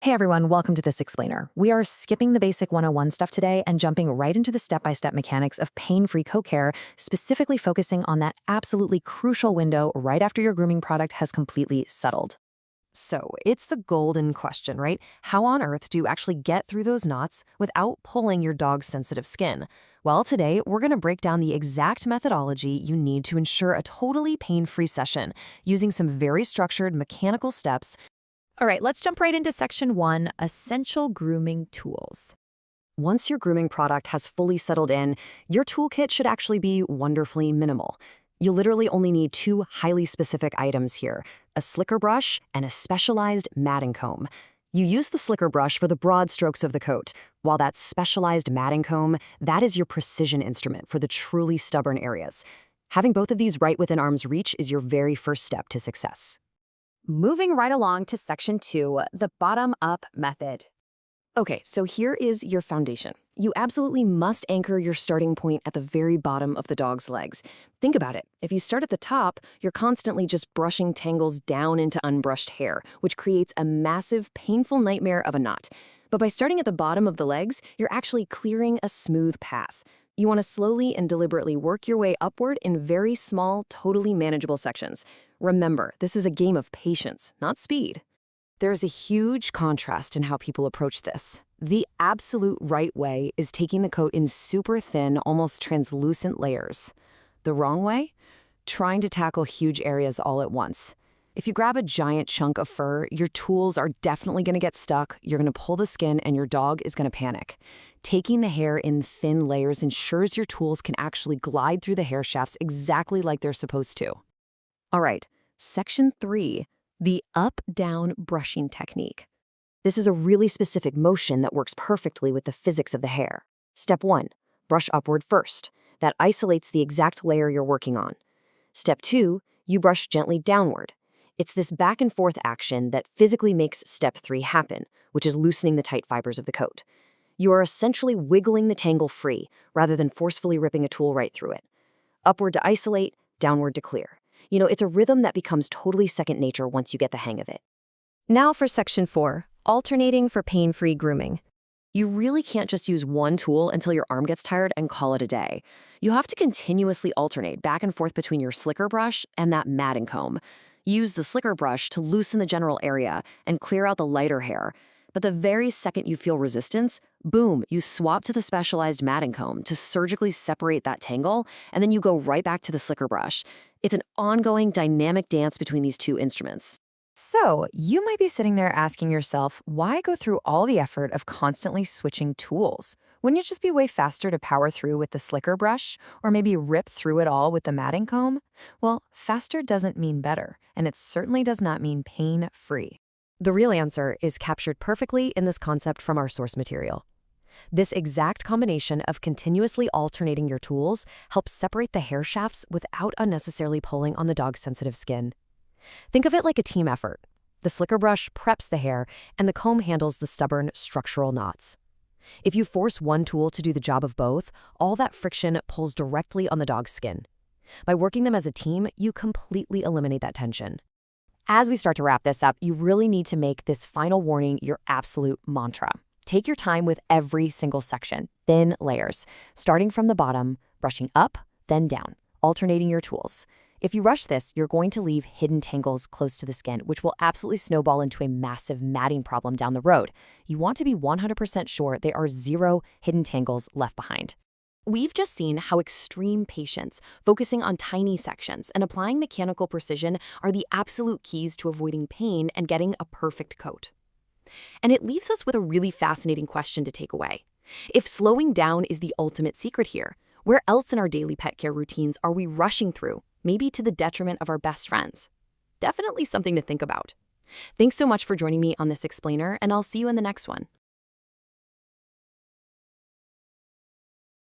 Hey everyone, welcome to this explainer. We are skipping the basic 101 stuff today and jumping right into the step-by-step mechanics of pain-free coat care, specifically focusing on that absolutely crucial window right after your grooming product has completely settled. So, it's the golden question, right? How on earth do you actually get through those knots without pulling your dog's sensitive skin? Well, today we're going to break down the exact methodology you need to ensure a totally pain-free session, using some very structured mechanical steps. All right, let's jump right into section 1, essential grooming tools. Once your grooming product has fully settled in, your toolkit should actually be wonderfully minimal. You'll literally only need two highly specific items here, a slicker brush and a specialized matting comb. You use the slicker brush for the broad strokes of the coat, while that specialized matting comb, that is your precision instrument for the truly stubborn areas. Having both of these right within arm's reach is your very first step to success. Moving right along to section 2, the bottom-up method. Okay, so here is your foundation. You absolutely must anchor your starting point at the very bottom of the dog's legs. Think about it. If you start at the top, you're constantly just brushing tangles down into unbrushed hair, which creates a massive, painful nightmare of a knot. But by starting at the bottom of the legs, you're actually clearing a smooth path. You want to slowly and deliberately work your way upward in very small, totally manageable sections. Remember, this is a game of patience, not speed. There's a huge contrast in how people approach this. The absolute right way is taking the coat in super thin, almost translucent layers. The wrong way? Trying to tackle huge areas all at once. If you grab a giant chunk of fur, your tools are definitely going to get stuck, you're going to pull the skin, and your dog is going to panic. Taking the hair in thin layers ensures your tools can actually glide through the hair shafts exactly like they're supposed to. All right, section 3, the up-down brushing technique. This is a really specific motion that works perfectly with the physics of the hair. Step 1, brush upward first. That isolates the exact layer you're working on. Step 2, you brush gently downward. It's this back and forth action that physically makes step 3 happen, which is loosening the tight fibers of the coat. You are essentially wiggling the tangle free, rather than forcefully ripping a tool right through it. Upward to isolate, downward to clear. It's a rhythm that becomes totally second nature once you get the hang of it. Now for section 4, alternating for pain-free grooming. You really can't just use one tool until your arm gets tired and call it a day. You have to continuously alternate back and forth between your slicker brush and that matting comb. Use the slicker brush to loosen the general area and clear out the lighter hair. But the very second you feel resistance, boom, you swap to the specialized matting comb to surgically separate that tangle, and then you go right back to the slicker brush. It's an ongoing dynamic dance between these two instruments. So, you might be sitting there asking yourself, why go through all the effort of constantly switching tools? Wouldn't it just be way faster to power through with the slicker brush, or maybe rip through it all with the matting comb? Well, faster doesn't mean better, and it certainly does not mean pain-free. The real answer is captured perfectly in this concept from our source material. This exact combination of continuously alternating your tools helps separate the hair shafts without unnecessarily pulling on the dog's sensitive skin. Think of it like a team effort. The slicker brush preps the hair, and the comb handles the stubborn structural knots. If you force one tool to do the job of both, all that friction pulls directly on the dog's skin. By working them as a team, you completely eliminate that tension. As we start to wrap this up, you really need to make this final warning your absolute mantra. Take your time with every single section, thin layers, starting from the bottom, brushing up, then down, alternating your tools. If you rush this, you're going to leave hidden tangles close to the skin, which will absolutely snowball into a massive matting problem down the road. You want to be 100% sure there are zero hidden tangles left behind. We've just seen how extreme patience, focusing on tiny sections, and applying mechanical precision are the absolute keys to avoiding pain and getting a perfect coat. And it leaves us with a really fascinating question to take away. If slowing down is the ultimate secret here, where else in our daily pet care routines are we rushing through, maybe to the detriment of our best friends? Definitely something to think about. Thanks so much for joining me on this explainer, and I'll see you in the next one.